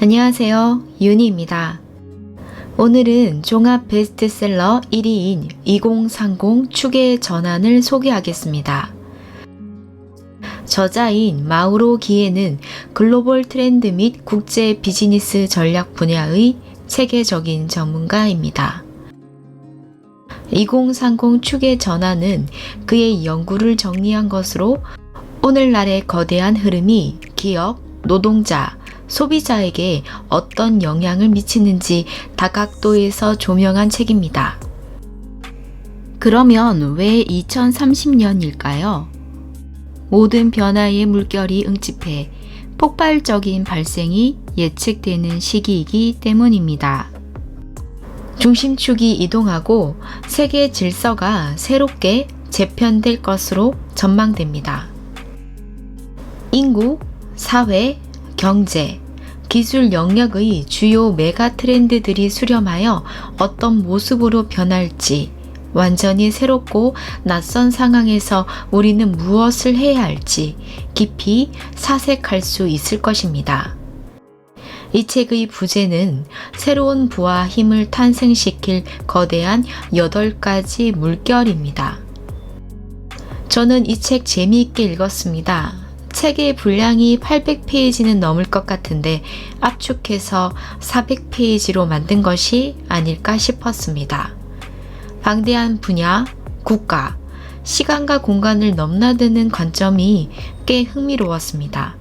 안녕하세요. 윤희입니다. 오늘은 종합 베스트셀러 1위인 2030 축의 전환을 소개하겠습니다. 저자인 마우로 기에는 글로벌 트렌드 및 국제 비즈니스 전략 분야의 세계적인 전문가입니다. 2030 축의 전환은 그의 연구를 정리한 것으로 오늘날의 거대한 흐름이 기업, 노동자, 소비자에게 어떤 영향을 미치는지 다각도에서 조명한 책입니다. 그러면 왜 2030년일까요? 모든 변화의 물결이 응집해 폭발적인 발생이 예측되는 시기이기 때문입니다. 중심축이 이동하고 세계 질서가 새롭게 재편될 것으로 전망됩니다. 인구, 사회, 경제, 기술 영역의 주요 메가 트렌드들이 수렴하여 어떤 모습으로 변할지, 완전히 새롭고 낯선 상황에서 우리는 무엇을 해야 할지 깊이 사색할 수 있을 것입니다. 이 책의 부제는 새로운 부와 힘을 탄생시킬 거대한 8가지 물결입니다. 저는 이 책 재미있게 읽었습니다. 책의 분량이 800페이지는 넘을 것 같은데 압축해서 400페이지로 만든 것이 아닐까 싶었습니다. 방대한 분야, 국가, 시간과 공간을 넘나드는 관점이 꽤 흥미로웠습니다.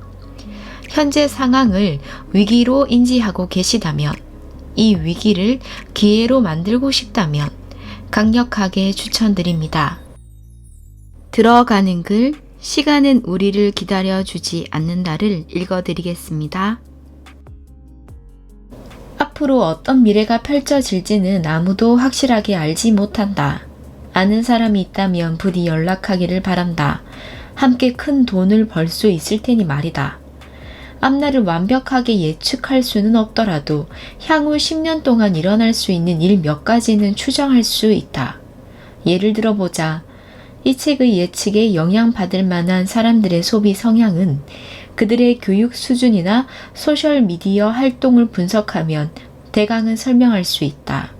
현재 상황을 위기로 인지하고 계시다면, 이 위기를 기회로 만들고 싶다면 강력하게 추천드립니다. 들어가는 글, 시간은 우리를 기다려주지 않는다를 읽어드리겠습니다. 앞으로 어떤 미래가 펼쳐질지는 아무도 확실하게 알지 못한다. 아는 사람이 있다면 부디 연락하기를 바란다. 함께 큰 돈을 벌 수 있을 테니 말이다. 앞날을 완벽하게 예측할 수는 없더라도 향후 10년 동안 일어날 수 있는 일 몇 가지는 추정할 수 있다. 예를 들어보자. 이 책의 예측에 영향받을 만한 사람들의 소비 성향은 그들의 교육 수준이나 소셜미디어 활동을 분석하면 대강은 설명할 수 있다.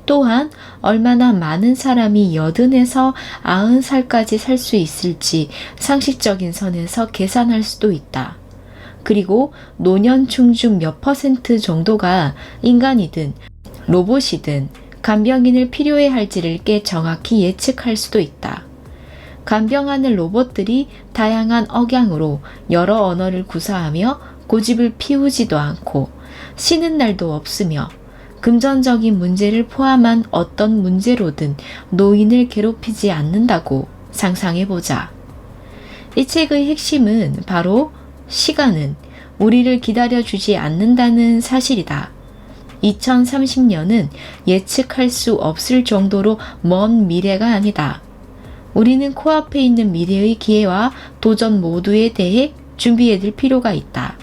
또한 얼마나 많은 사람이 80에서 90살까지 살 수 있을지 상식적인 선에서 계산할 수도 있다. 그리고 노년층 중 몇 퍼센트 정도가 인간이든 로봇이든 간병인을 필요해 할지를 꽤 정확히 예측할 수도 있다. 간병하는 로봇들이 다양한 억양으로 여러 언어를 구사하며 고집을 피우지도 않고 쉬는 날도 없으며 금전적인 문제를 포함한 어떤 문제로든 노인을 괴롭히지 않는다고 상상해보자. 이 책의 핵심은 바로 시간은 우리를 기다려주지 않는다는 사실이다. 2030년은 예측할 수 없을 정도로 먼 미래가 아니다. 우리는 코앞에 있는 미래의 기회와 도전 모두에 대해 준비해둘 필요가 있다.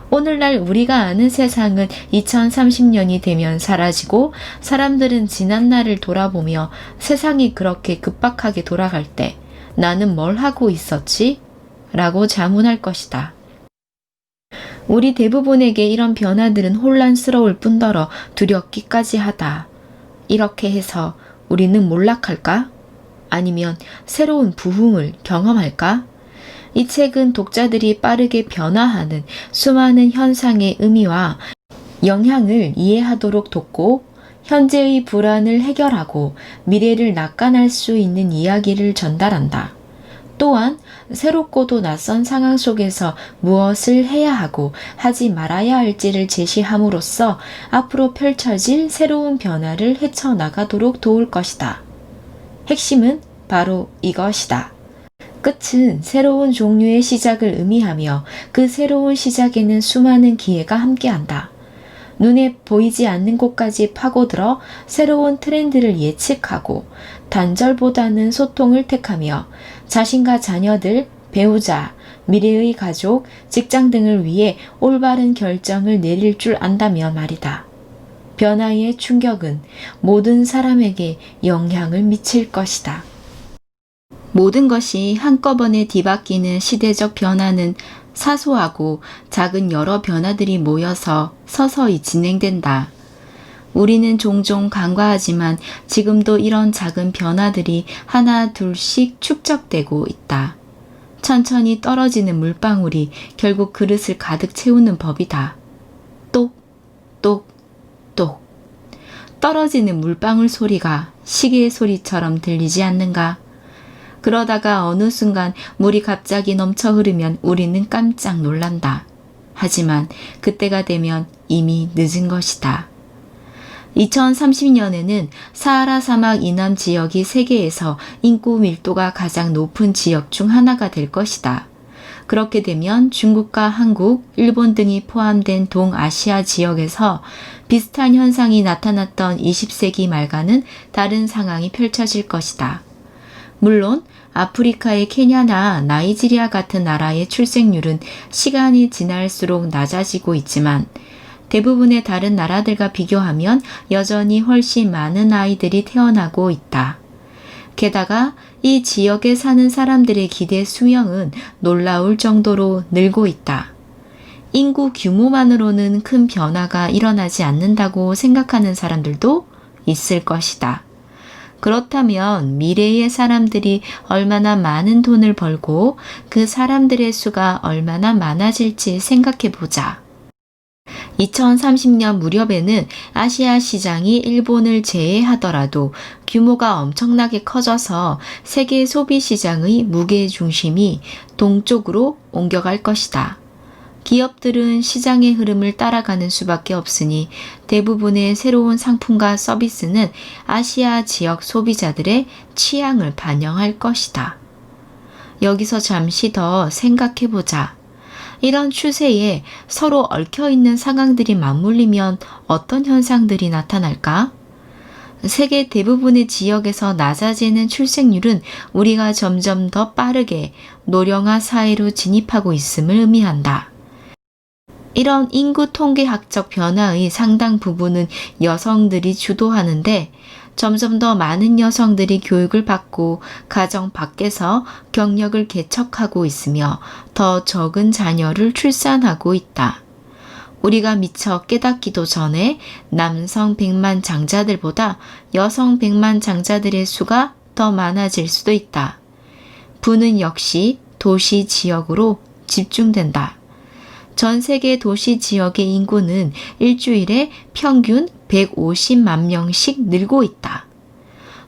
오늘날 우리가 아는 세상은 2030년이 되면 사라지고 사람들은 지난날을 돌아보며 세상이 그렇게 급박하게 돌아갈 때 나는 뭘 하고 있었지? 라고 자문할 것이다. 우리 대부분에게 이런 변화들은 혼란스러울 뿐더러 두렵기까지 하다. 이렇게 해서 우리는 몰락할까? 아니면 새로운 부흥을 경험할까? 이 책은 독자들이 빠르게 변화하는 수많은 현상의 의미와 영향을 이해하도록 돕고 현재의 불안을 해결하고 미래를 낙관할 수 있는 이야기를 전달한다. 또한 새롭고도 낯선 상황 속에서 무엇을 해야 하고 하지 말아야 할지를 제시함으로써 앞으로 펼쳐질 새로운 변화를 헤쳐나가도록 도울 것이다. 핵심은 바로 이것이다. 끝은 새로운 종류의 시작을 의미하며 그 새로운 시작에는 수많은 기회가 함께한다. 눈에 보이지 않는 곳까지 파고들어 새로운 트렌드를 예측하고 단절보다는 소통을 택하며 자신과 자녀들, 배우자, 미래의 가족, 직장 등을 위해 올바른 결정을 내릴 줄 안다면 말이다. 변화의 충격은 모든 사람에게 영향을 미칠 것이다. 모든 것이 한꺼번에 뒤바뀌는 시대적 변화는 사소하고 작은 여러 변화들이 모여서 서서히 진행된다. 우리는 종종 간과하지만 지금도 이런 작은 변화들이 하나 둘씩 축적되고 있다. 천천히 떨어지는 물방울이 결국 그릇을 가득 채우는 법이다. 똑, 똑, 똑. 떨어지는 물방울 소리가 시계의 소리처럼 들리지 않는가? 그러다가 어느 순간 물이 갑자기 넘쳐 흐르면 우리는 깜짝 놀란다. 하지만 그때가 되면 이미 늦은 것이다. 2030년에는 사하라 사막 이남 지역이 세계에서 인구 밀도가 가장 높은 지역 중 하나가 될 것이다. 그렇게 되면 중국과 한국, 일본 등이 포함된 동아시아 지역에서 비슷한 현상이 나타났던 20세기 말과는 다른 상황이 펼쳐질 것이다. 물론 아프리카의 케냐나 나이지리아 같은 나라의 출생률은 시간이 지날수록 낮아지고 있지만 대부분의 다른 나라들과 비교하면 여전히 훨씬 많은 아이들이 태어나고 있다. 게다가 이 지역에 사는 사람들의 기대 수명은 놀라울 정도로 늘고 있다. 인구 규모만으로는 큰 변화가 일어나지 않는다고 생각하는 사람들도 있을 것이다. 그렇다면 미래의 사람들이 얼마나 많은 돈을 벌고 그 사람들의 수가 얼마나 많아질지 생각해 보자. 2030년 무렵에는 아시아 시장이 일본을 제외하더라도 규모가 엄청나게 커져서 세계 소비 시장의 무게 중심이 동쪽으로 옮겨갈 것이다. 기업들은 시장의 흐름을 따라가는 수밖에 없으니 대부분의 새로운 상품과 서비스는 아시아 지역 소비자들의 취향을 반영할 것이다. 여기서 잠시 더 생각해 보자. 이런 추세에 서로 얽혀있는 상황들이 맞물리면 어떤 현상들이 나타날까? 세계 대부분의 지역에서 낮아지는 출생률은 우리가 점점 더 빠르게 노령화 사회로 진입하고 있음을 의미한다. 이런 인구 통계학적 변화의 상당 부분은 여성들이 주도하는데 점점 더 많은 여성들이 교육을 받고 가정 밖에서 경력을 개척하고 있으며 더 적은 자녀를 출산하고 있다. 우리가 미처 깨닫기도 전에 남성 백만장자들보다 여성 백만장자들의 수가 더 많아질 수도 있다. 부는 역시 도시 지역으로 집중된다. 전 세계 도시 지역의 인구는 일주일에 평균 150만 명씩 늘고 있다.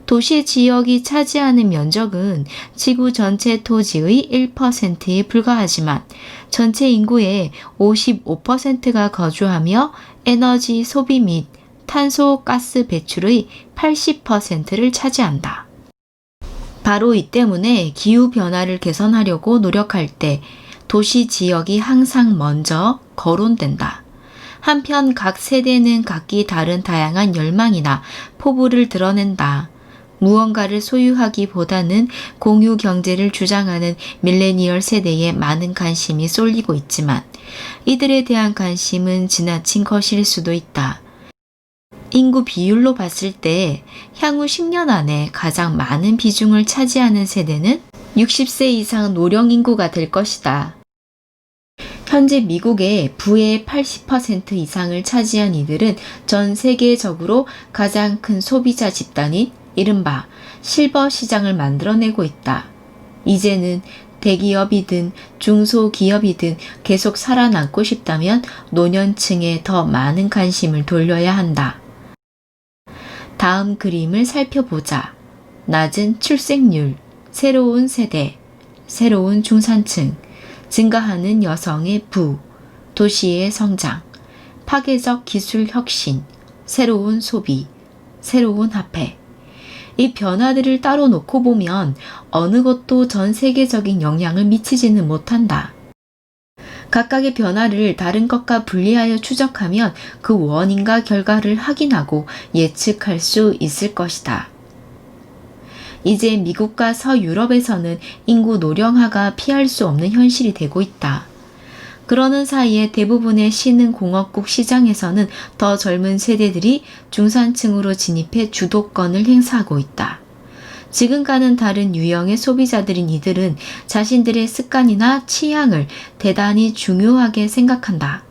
도시 지역이 차지하는 면적은 지구 전체 토지의 1%에 불과하지만 전체 인구의 55%가 거주하며 에너지 소비 및 탄소 가스 배출의 80%를 차지한다. 바로 이 때문에 기후변화를 개선하려고 노력할 때 도시 지역이 항상 먼저 거론된다. 한편 각 세대는 각기 다른 다양한 열망이나 포부를 드러낸다. 무언가를 소유하기보다는 공유 경제를 주장하는 밀레니얼 세대에 많은 관심이 쏠리고 있지만 이들에 대한 관심은 지나친 것일 수도 있다. 인구 비율로 봤을 때 향후 10년 안에 가장 많은 비중을 차지하는 세대는 60세 이상 노령 인구가 될 것이다. 현재 미국의 부의 80% 이상을 차지한 이들은 전 세계적으로 가장 큰 소비자 집단인 이른바 실버 시장을 만들어내고 있다. 이제는 대기업이든 중소기업이든 계속 살아남고 싶다면 노년층에 더 많은 관심을 돌려야 한다. 다음 그림을 살펴보자. 낮은 출생률, 새로운 세대, 새로운 중산층, 증가하는 여성의 부, 도시의 성장, 파괴적 기술 혁신, 새로운 소비, 새로운 화폐. 이 변화들을 따로 놓고 보면 어느 것도 전 세계적인 영향을 미치지는 못한다. 각각의 변화를 다른 것과 분리하여 추적하면 그 원인과 결과를 확인하고 예측할 수 있을 것이다. 이제 미국과 서유럽에서는 인구 노령화가 피할 수 없는 현실이 되고 있다. 그러는 사이에 대부분의 신흥공업국 시장에서는 더 젊은 세대들이 중산층으로 진입해 주도권을 행사하고 있다. 지금과는 다른 유형의 소비자들인 이들은 자신들의 습관이나 취향을 대단히 중요하게 생각한다.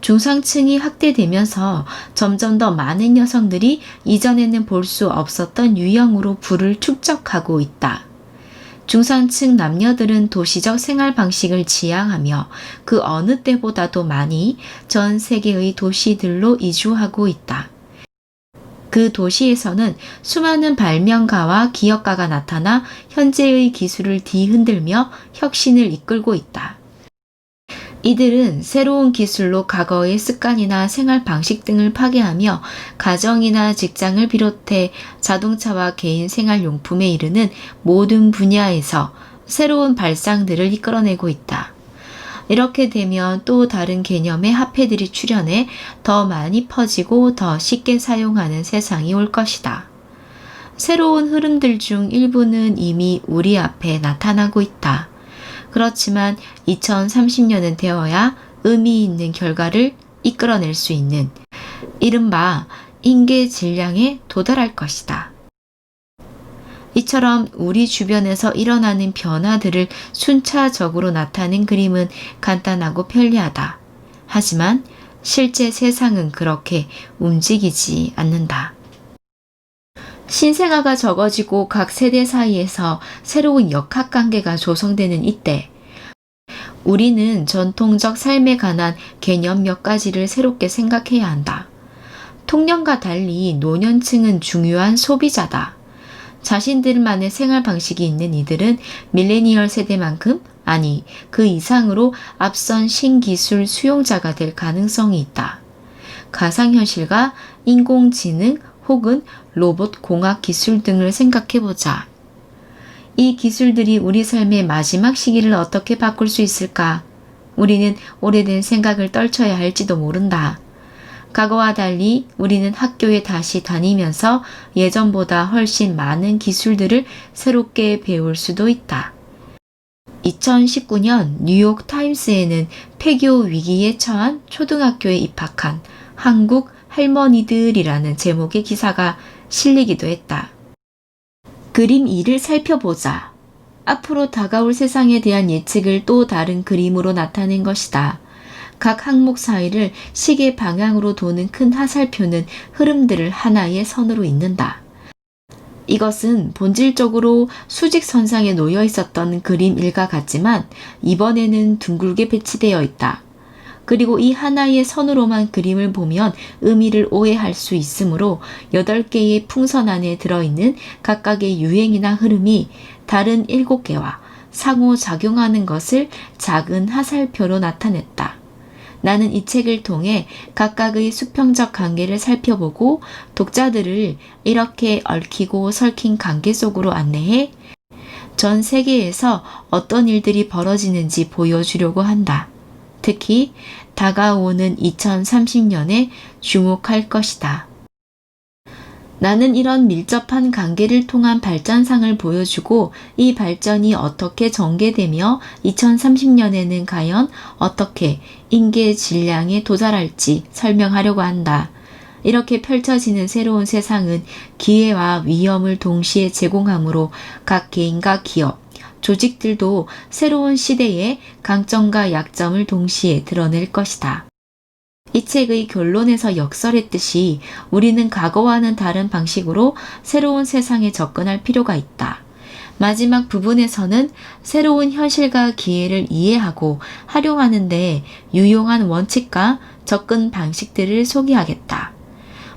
중상층이 확대되면서 점점 더 많은 여성들이 이전에는 볼 수 없었던 유형으로 부를 축적하고 있다. 중산층 남녀들은 도시적 생활 방식을 지향하며 그 어느 때보다도 많이 전 세계의 도시들로 이주하고 있다. 그 도시에서는 수많은 발명가와 기업가가 나타나 현재의 기술을 뒤흔들며 혁신을 이끌고 있다. 이들은 새로운 기술로 과거의 습관이나 생활 방식 등을 파괴하며 가정이나 직장을 비롯해 자동차와 개인 생활용품에 이르는 모든 분야에서 새로운 발상들을 이끌어내고 있다. 이렇게 되면 또 다른 개념의 화폐들이 출현해 더 많이 퍼지고 더 쉽게 사용하는 세상이 올 것이다. 새로운 흐름들 중 일부는 이미 우리 앞에 나타나고 있다. 그렇지만 2030년은 되어야 의미 있는 결과를 이끌어낼 수 있는 이른바 인계 질량에 도달할 것이다. 이처럼 우리 주변에서 일어나는 변화들을 순차적으로 나타낸 그림은 간단하고 편리하다. 하지만 실제 세상은 그렇게 움직이지 않는다. 신생아가 적어지고 각 세대 사이에서 새로운 역학관계가 조성되는 이때, 우리는 전통적 삶에 관한 개념 몇 가지를 새롭게 생각해야 한다. 통년과 달리 노년층은 중요한 소비자다. 자신들만의 생활 방식이 있는 이들은 밀레니얼 세대만큼, 아니 그 이상으로 앞선 신기술 수용자가 될 가능성이 있다. 가상현실과 인공지능 혹은 로봇 공학 기술 등을 생각해보자. 이 기술들이 우리 삶의 마지막 시기를 어떻게 바꿀 수 있을까? 우리는 오래된 생각을 떨쳐야 할지도 모른다. 과거와 달리 우리는 학교에 다시 다니면서 예전보다 훨씬 많은 기술들을 새롭게 배울 수도 있다. 2019년 뉴욕 타임스에는 폐교 위기에 처한 초등학교에 입학한 한국 할머니들이라는 제목의 기사가 실리기도 했다. 그림 2를 살펴보자. 앞으로 다가올 세상에 대한 예측을 또 다른 그림으로 나타낸 것이다. 각 항목 사이를 시계 방향으로 도는 큰 화살표는 흐름들을 하나의 선으로 잇는다. 이것은 본질적으로 수직선상에 놓여 있었던 그림 1과 같지만 이번에는 둥글게 배치되어 있다. 그리고 이 하나의 선으로만 그림을 보면 의미를 오해할 수 있으므로 8개의 풍선 안에 들어있는 각각의 유행이나 흐름이 다른 7개와 상호작용하는 것을 작은 화살표로 나타냈다. 나는 이 책을 통해 각각의 수평적 관계를 살펴보고 독자들을 이렇게 얽히고 설킨 관계 속으로 안내해 전 세계에서 어떤 일들이 벌어지는지 보여주려고 한다. 특히 다가오는 2030년에 주목할 것이다. 나는 이런 밀접한 관계를 통한 발전상을 보여주고 이 발전이 어떻게 전개되며 2030년에는 과연 어떻게 인계 질량에 도달할지 설명하려고 한다. 이렇게 펼쳐지는 새로운 세상은 기회와 위험을 동시에 제공하므로 각 개인과 기업, 조직들도 새로운 시대의 강점과 약점을 동시에 드러낼 것이다. 이 책의 결론에서 역설했듯이 우리는 과거와는 다른 방식으로 새로운 세상에 접근할 필요가 있다. 마지막 부분에서는 새로운 현실과 기회를 이해하고 활용하는 데 유용한 원칙과 접근 방식들을 소개하겠다.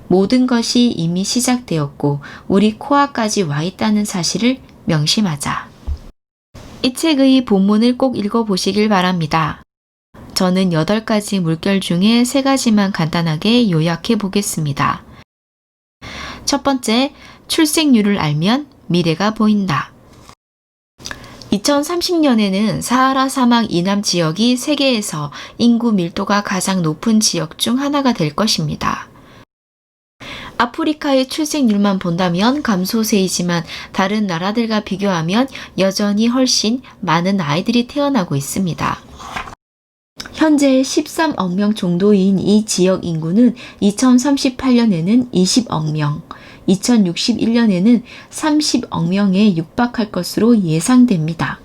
모든 것이 이미 시작되었고 우리 코앞까지 와 있다는 사실을 명심하자. 이 책의 본문을 꼭 읽어보시길 바랍니다. 저는 8가지 물결 중에 3가지만 간단하게 요약해 보겠습니다. 첫 번째, 출생률을 알면 미래가 보인다. 2030년에는 사하라 사막 이남 지역이 세계에서 인구 밀도가 가장 높은 지역 중 하나가 될 것입니다. 아프리카의 출생률만 본다면 감소세이지만 다른 나라들과 비교하면 여전히 훨씬 많은 아이들이 태어나고 있습니다. 현재 13억 명 정도인 이 지역 인구는 2038년에는 20억 명, 2061년에는 30억 명에 육박할 것으로 예상됩니다.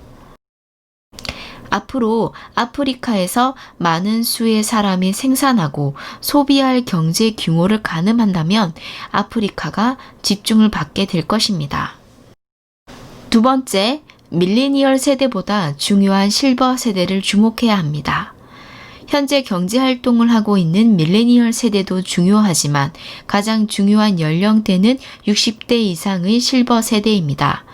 앞으로 아프리카에서 많은 수의 사람이 생산하고 소비할 경제 규모를 가늠한다면 아프리카가 집중을 받게 될 것입니다. 두 번째, 밀레니얼 세대보다 중요한 실버 세대를 주목해야 합니다. 현재 경제활동을 하고 있는 밀레니얼 세대도 중요하지만 가장 중요한 연령대는 60대 이상의 실버 세대입니다.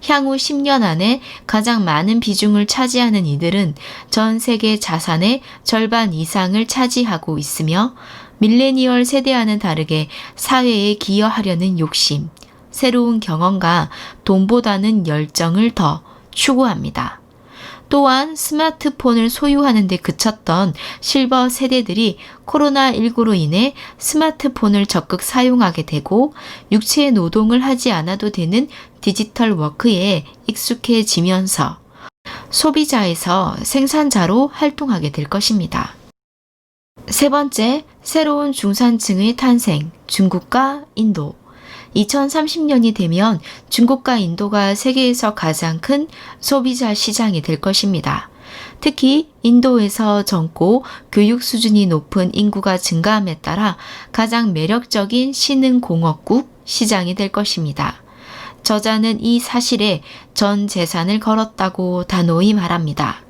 향후 10년 안에 가장 많은 비중을 차지하는 이들은 전 세계 자산의 절반 이상을 차지하고 있으며 밀레니얼 세대와는 다르게 사회에 기여하려는 욕심, 새로운 경험과 돈보다는 열정을 더 추구합니다. 또한 스마트폰을 소유하는 데 그쳤던 실버 세대들이 코로나19로 인해 스마트폰을 적극 사용하게 되고 육체 노동을 하지 않아도 되는 디지털 워크에 익숙해지면서 소비자에서 생산자로 활동하게 될 것입니다. 세 번째, 새로운 중산층의 탄생, 중국과 인도. 2030년이 되면 중국과 인도가 세계에서 가장 큰 소비자 시장이 될 것입니다. 특히 인도에서 젊고 교육 수준이 높은 인구가 증가함에 따라 가장 매력적인 신흥공업국 시장이 될 것입니다. 저자는 이 사실에 전 재산을 걸었다고 단호히 말합니다.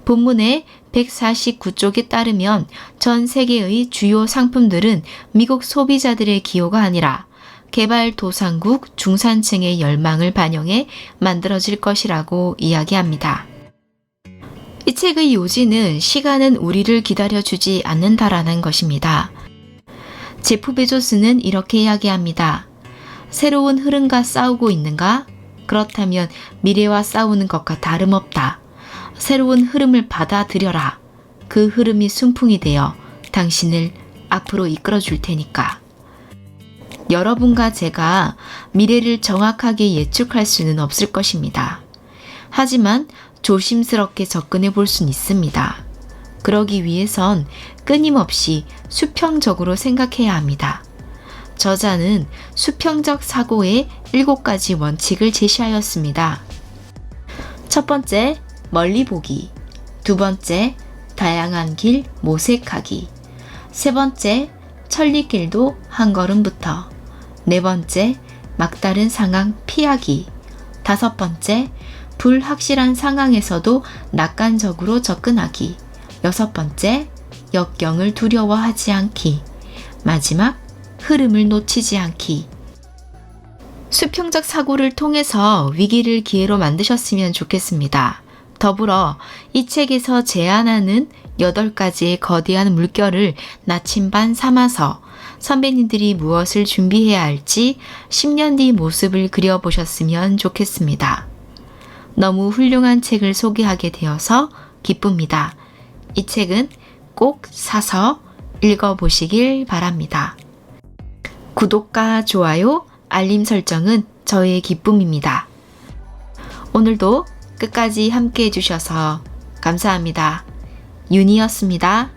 본문의 149쪽에 따르면 전 세계의 주요 상품들은 미국 소비자들의 기호가 아니라 개발도상국 중산층의 열망을 반영해 만들어질 것이라고 이야기합니다. 이 책의 요지는 시간은 우리를 기다려주지 않는다라는 것입니다. 제프 베조스는 이렇게 이야기합니다. 새로운 흐름과 싸우고 있는가? 그렇다면 미래와 싸우는 것과 다름없다. 새로운 흐름을 받아들여라. 그 흐름이 순풍이 되어 당신을 앞으로 이끌어 줄 테니까. 여러분과 제가 미래를 정확하게 예측할 수는 없을 것입니다. 하지만 조심스럽게 접근해 볼 수는 있습니다. 그러기 위해선 끊임없이 수평적으로 생각해야 합니다. 저자는 수평적 사고의 7가지 원칙을 제시하였습니다. 첫 번째, 멀리 보기. 두 번째, 다양한 길 모색하기. 세 번째, 천리길도 한 걸음부터. 네 번째, 막다른 상황 피하기. 다섯 번째, 불확실한 상황에서도 낙관적으로 접근하기. 여섯 번째, 역경을 두려워하지 않기. 마지막, 흐름을 놓치지 않기. 수평적 사고를 통해서 위기를 기회로 만드셨으면 좋겠습니다. 더불어 이 책에서 제안하는 8가지의 거대한 물결을 나침반 삼아서 선배님들이 무엇을 준비해야 할지 10년 뒤 모습을 그려보셨으면 좋겠습니다. 너무 훌륭한 책을 소개하게 되어서 기쁩니다. 이 책은 꼭 사서 읽어보시길 바랍니다. 구독과 좋아요, 알림 설정은 저의 기쁨입니다. 오늘도 끝까지 함께 해주셔서 감사합니다. 윤이었습니다.